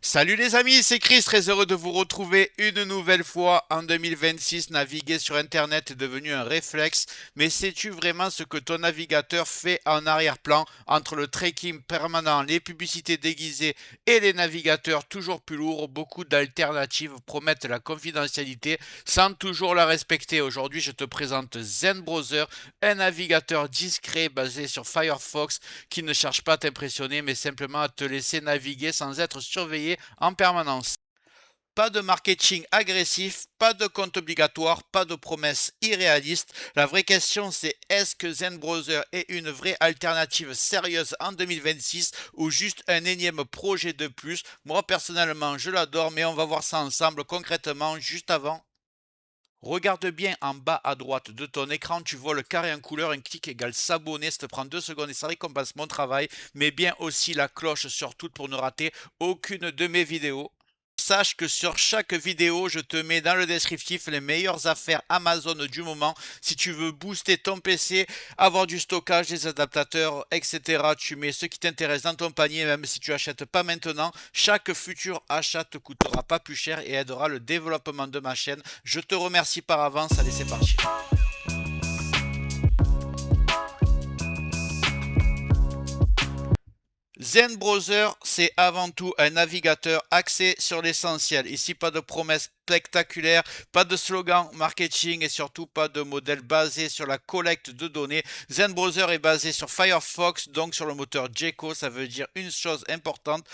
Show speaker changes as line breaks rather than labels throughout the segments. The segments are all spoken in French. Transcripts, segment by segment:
Salut les amis, c'est Chris, très heureux de vous retrouver une nouvelle fois en 2026. Naviguer sur Internet est devenu un réflexe, mais sais-tu vraiment ce que ton navigateur fait en arrière-plan entre le tracking permanent, les publicités déguisées et les navigateurs toujours plus lourds? Beaucoup d'alternatives promettent la confidentialité sans toujours la respecter. Aujourd'hui, je te présente Zen Browser, un navigateur discret basé sur Firefox qui ne cherche pas à t'impressionner mais simplement à te laisser naviguer sans être surveillé en permanence. Pas de marketing agressif, pas de compte obligatoire, pas de promesses irréalistes. La vraie question c'est est-ce que Zen Browser est une vraie alternative sérieuse en 2026 ou juste un énième projet de plus? Moi personnellement je l'adore mais on va voir ça ensemble concrètement juste avant. Regarde bien en bas à droite de ton écran, tu vois le carré en couleur, un clic égale s'abonner, ça te prend 2 secondes et ça récompense mon travail, mais bien aussi la cloche sur toute pour ne rater aucune de mes vidéos. Sache que sur chaque vidéo, je te mets dans le descriptif les meilleures affaires Amazon du moment. Si tu veux booster ton PC, avoir du stockage, des adaptateurs, etc., tu mets ce qui t'intéresse dans ton panier, même si tu achètes pas maintenant. Chaque futur achat te coûtera pas plus cher et aidera le développement de ma chaîne. Je te remercie par avance. Allez, c'est parti. Zen Browser, c'est avant tout un navigateur axé sur l'essentiel. Ici, pas de promesses spectaculaires, pas de slogan marketing et surtout pas de modèle basé sur la collecte de données. Zen Browser est basé sur Firefox, donc sur le moteur Gecko. Ça veut dire une chose importante,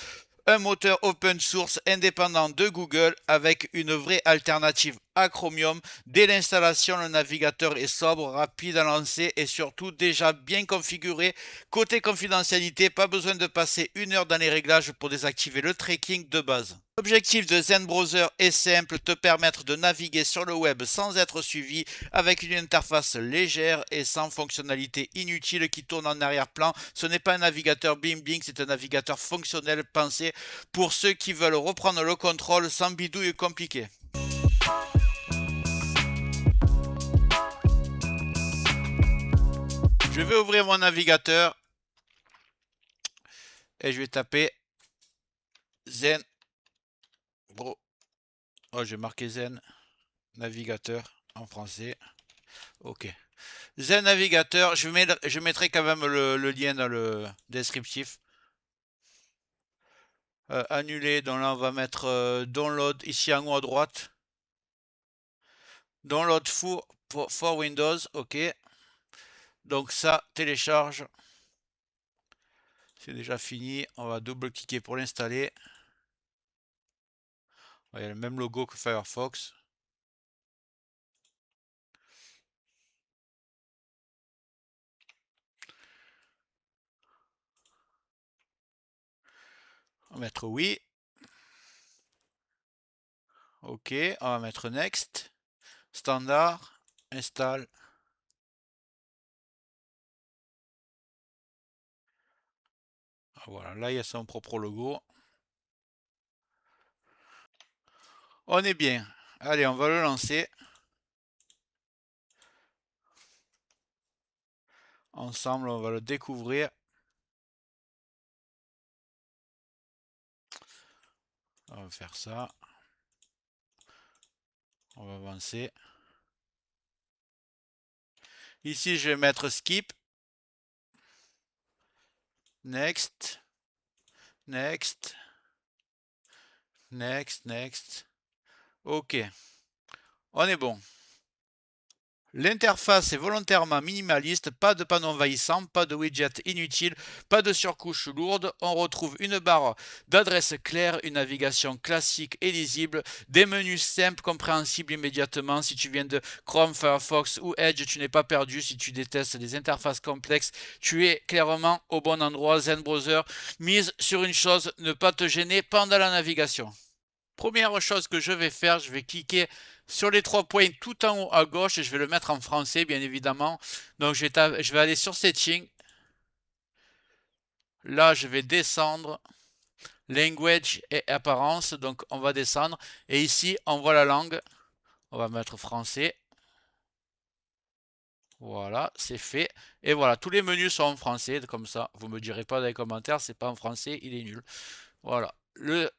un moteur open source indépendant de Google avec une vraie alternative à Chromium. Dès l'installation, le navigateur est sobre, rapide à lancer et surtout déjà bien configuré. Côté confidentialité, pas besoin de passer 1 heure dans les réglages pour désactiver le tracking de base. L'objectif de Zen Browser est simple, te permettre de naviguer sur le web sans être suivi, avec une interface légère et sans fonctionnalités inutiles qui tournent en arrière-plan. Ce n'est pas un navigateur bling bling, c'est un navigateur fonctionnel pensé pour ceux qui veulent reprendre le contrôle sans bidouille compliqué. Je vais ouvrir mon navigateur et je vais taper Zen Bro. Oh, j'ai marqué Zen Navigateur en français. Ok. Zen Navigateur, je mettrai quand même le lien dans le descriptif. Annuler, donc là on va mettre download ici en haut à droite. Download for Windows, ok. Donc ça télécharge. C'est déjà fini. On va double-cliquer pour l'installer. Il y a le même logo que Firefox. On va mettre oui. Ok, on va mettre next. Standard. Install. Voilà, là il y a son propre logo. On est bien. Allez, on va le lancer. Ensemble, on va le découvrir. On va faire ça. On va avancer. Ici, je vais mettre skip. Next. Next. Next. Next. Ok. On est bon. L'interface est volontairement minimaliste, pas de panneau envahissant, pas de widgets inutiles, pas de surcouche lourde. On retrouve une barre d'adresse claire, une navigation classique et lisible, des menus simples, compréhensibles immédiatement. Si tu viens de Chrome, Firefox ou Edge, tu n'es pas perdu. Si tu détestes les interfaces complexes, tu es clairement au bon endroit. Zen Browser mise sur une chose, ne pas te gêner pendant la navigation. Première chose que je vais faire, je vais cliquer sur les 3 points tout en haut à gauche et je vais le mettre en français, bien évidemment. Donc je vais aller sur Setting. Là, je vais descendre. Language et apparence. Donc, on va descendre. Et ici, on voit la langue. On va mettre français. Voilà, c'est fait. Et voilà, tous les menus sont en français. Comme ça, vous me direz pas dans les commentaires, c'est pas en français, il est nul. Voilà. Le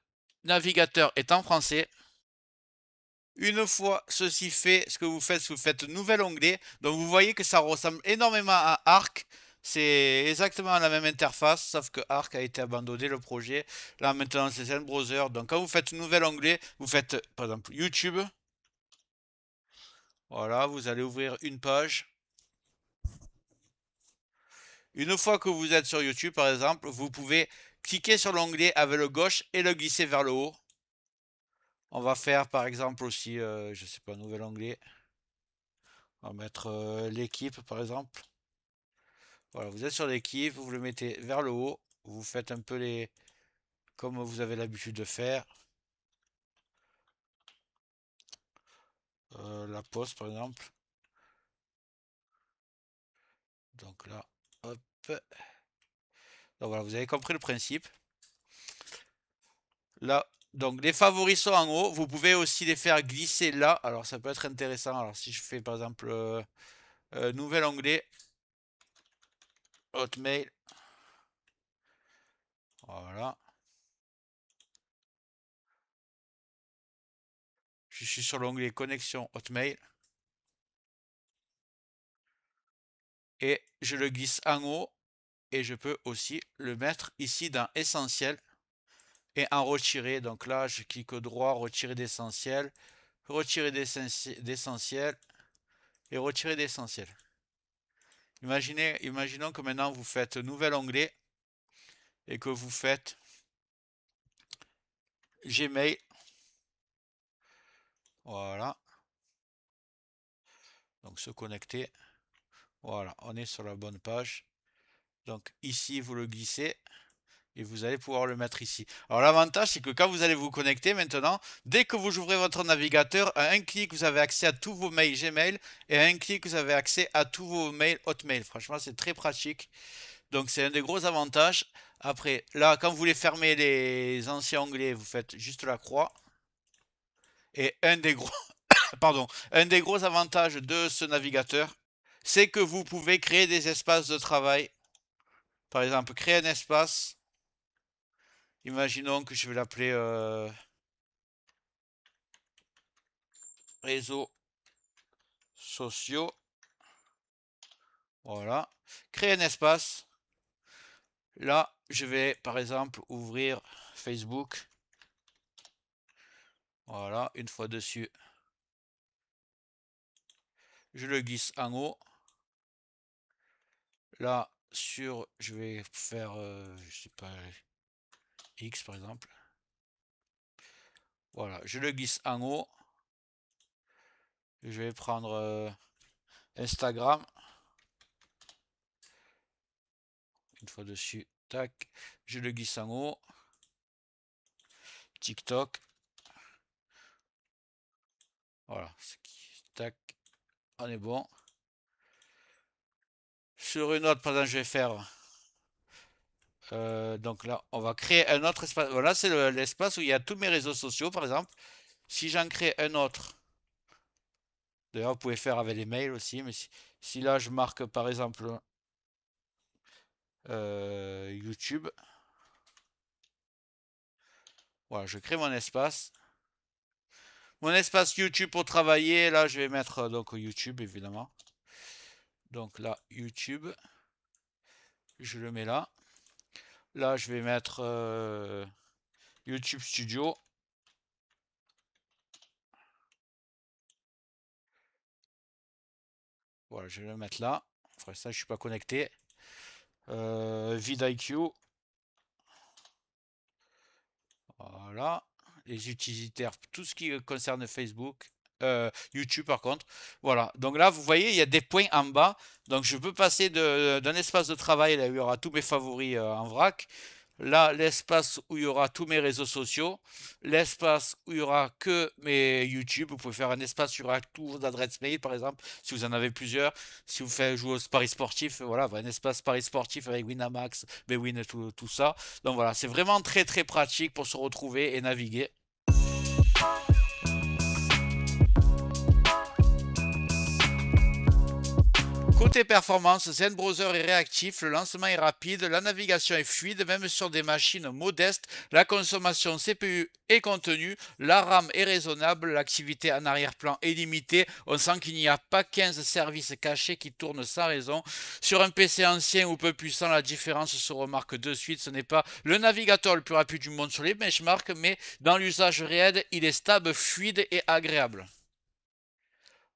navigateur est en français. Une fois ceci fait, ce que vous faites nouvel onglet. Donc vous voyez que ça ressemble énormément à Arc. C'est exactement la même interface, sauf que Arc a été abandonné le projet. Là maintenant c'est un browser. Donc quand vous faites nouvel onglet, vous faites par exemple YouTube. Voilà, vous allez ouvrir une page. Une fois que vous êtes sur YouTube par exemple, vous pouvez cliquer sur l'onglet avec le gauche et le glisser vers le haut. On va faire par exemple aussi, je sais pas, nouvel onglet. On va mettre l'équipe par exemple. Voilà, vous êtes sur l'équipe, vous le mettez vers le haut. Vous faites un peu les... comme vous avez l'habitude de faire. La pause par exemple. Donc là, hop. Donc voilà, vous avez compris le principe. Là, donc les favoris sont en haut. Vous pouvez aussi les faire glisser là. Alors ça peut être intéressant. Alors si je fais par exemple nouvel onglet, Hotmail. Voilà. Je suis sur l'onglet connexion Hotmail. Et je le glisse en haut. Et je peux aussi le mettre ici dans essentiel. Et en retirer. Donc là, je clique droit, retirer d'essentiel. Retirer d'essentiel. Et retirer d'essentiel. Imaginons que maintenant vous faites nouvel onglet. Et que vous faites Gmail. Voilà. Donc se connecter. Voilà, on est sur la bonne page. Donc ici, vous le glissez et vous allez pouvoir le mettre ici. Alors l'avantage, c'est que quand vous allez vous connecter maintenant, dès que vous ouvrez votre navigateur, à un clic, vous avez accès à tous vos mails Gmail et à un clic, vous avez accès à tous vos mails Hotmail. Franchement, c'est très pratique. Donc c'est un des gros avantages. Après, là, quand vous voulez fermer les anciens onglets, vous faites juste la croix. Et un des gros, pardon, un des gros avantages de ce navigateur, c'est que vous pouvez créer des espaces de travail. Par exemple, créer un espace. Imaginons que je vais l'appeler réseaux sociaux. Voilà. Créer un espace. Là, je vais par exemple ouvrir Facebook. Voilà, une fois dessus. Je le glisse en haut. Là, je vais faire, je sais pas, X par exemple. Voilà, je le glisse en haut. Je vais prendre Instagram. Une fois dessus, tac. Je le glisse en haut. TikTok. Voilà, tac. On est bon. Sur une autre, par exemple, je vais faire. Donc là, on va créer un autre espace. Voilà, c'est l'espace où il y a tous mes réseaux sociaux, par exemple. Si j'en crée un autre, d'ailleurs, vous pouvez faire avec les mails aussi, mais si là, je marque par exemple YouTube, voilà, je crée mon espace. Mon espace YouTube pour travailler, là, je vais mettre donc YouTube, évidemment. Donc là, YouTube, je le mets là. Là, je vais mettre YouTube Studio. Voilà, je vais le mettre là. Enfin, ça, je suis pas connecté. vidIQ. Voilà. Les utilitaires, tout ce qui concerne Facebook. YouTube par contre. Voilà. Donc là, vous voyez, il y a des points en bas. Donc je peux passer d'un espace de travail, là où il y aura tous mes favoris en vrac. Là, l'espace où il y aura tous mes réseaux sociaux. L'espace où il y aura que mes YouTube. Vous pouvez faire un espace où il y aura tous vos adresses mail, par exemple, si vous en avez plusieurs. Si vous faites jouer au paris sportif, voilà, un espace paris sportif avec Winamax, Bwin et tout ça. Donc voilà, c'est vraiment très très pratique pour se retrouver et naviguer. Côté performance, Zen Browser est réactif, le lancement est rapide, la navigation est fluide, même sur des machines modestes, la consommation CPU est contenue, la RAM est raisonnable, l'activité en arrière-plan est limitée, on sent qu'il n'y a pas 15 services cachés qui tournent sans raison. Sur un PC ancien ou peu puissant, la différence se remarque de suite, ce n'est pas le navigateur le plus rapide du monde sur les benchmarks, mais dans l'usage réel, il est stable, fluide et agréable.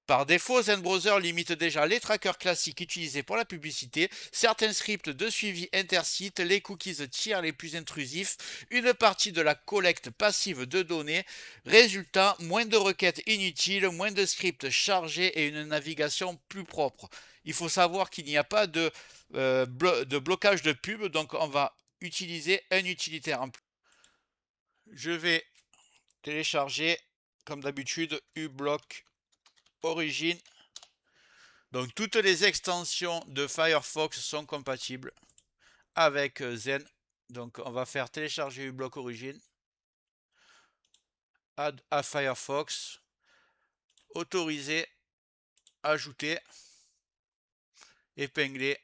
Par défaut, ZenBrowser limite déjà les trackers classiques utilisés pour la publicité, certains scripts de suivi intersites, les cookies tiers les plus intrusifs, une partie de la collecte passive de données. Résultat, moins de requêtes inutiles, moins de scripts chargés et une navigation plus propre. Il faut savoir qu'il n'y a pas de blocage de pub, donc on va utiliser un utilitaire en plus. Je vais télécharger, comme d'habitude, uBlock Origin. Donc toutes les extensions de Firefox sont compatibles avec Zen. Donc on va faire télécharger uBlock Origin, add à Firefox, autoriser, ajouter, épingler.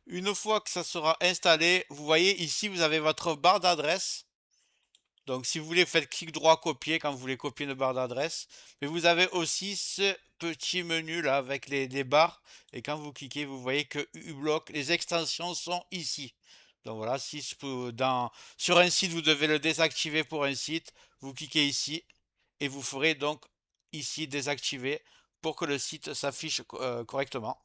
Une fois que ça sera installé, vous voyez ici vous avez votre barre d'adresse. Donc si vous voulez, faites clic droit copier quand vous voulez copier une barre d'adresse. Mais vous avez aussi ce petit menu là avec les barres. Et quand vous cliquez, vous voyez que uBlock, les extensions sont ici. Donc voilà, si sur un site, vous devez le désactiver pour un site, vous cliquez ici et vous ferez donc ici désactiver pour que le site s'affiche correctement.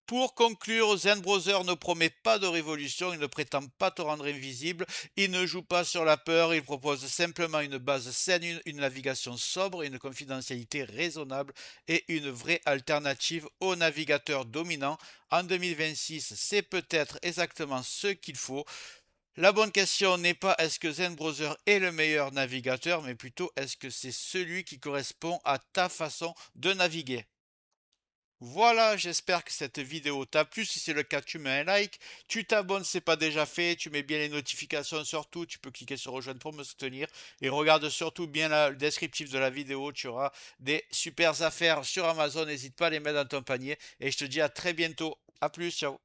Pour conclure, ZenBrowser ne promet pas de révolution, il ne prétend pas te rendre invisible, il ne joue pas sur la peur, il propose simplement une base saine, une navigation sobre, une confidentialité raisonnable et une vraie alternative au navigateur dominant. En 2026, c'est peut-être exactement ce qu'il faut. La bonne question n'est pas est-ce que ZenBrowser est le meilleur navigateur, mais plutôt est-ce que c'est celui qui correspond à ta façon de naviguer. Voilà, j'espère que cette vidéo t'a plu. Si c'est le cas, tu mets un like, tu t'abonnes si ce n'est pas déjà fait, tu mets bien les notifications surtout, tu peux cliquer sur rejoindre pour me soutenir et regarde surtout bien le descriptif de la vidéo, tu auras des super affaires sur Amazon, n'hésite pas à les mettre dans ton panier et je te dis à très bientôt. À plus, ciao.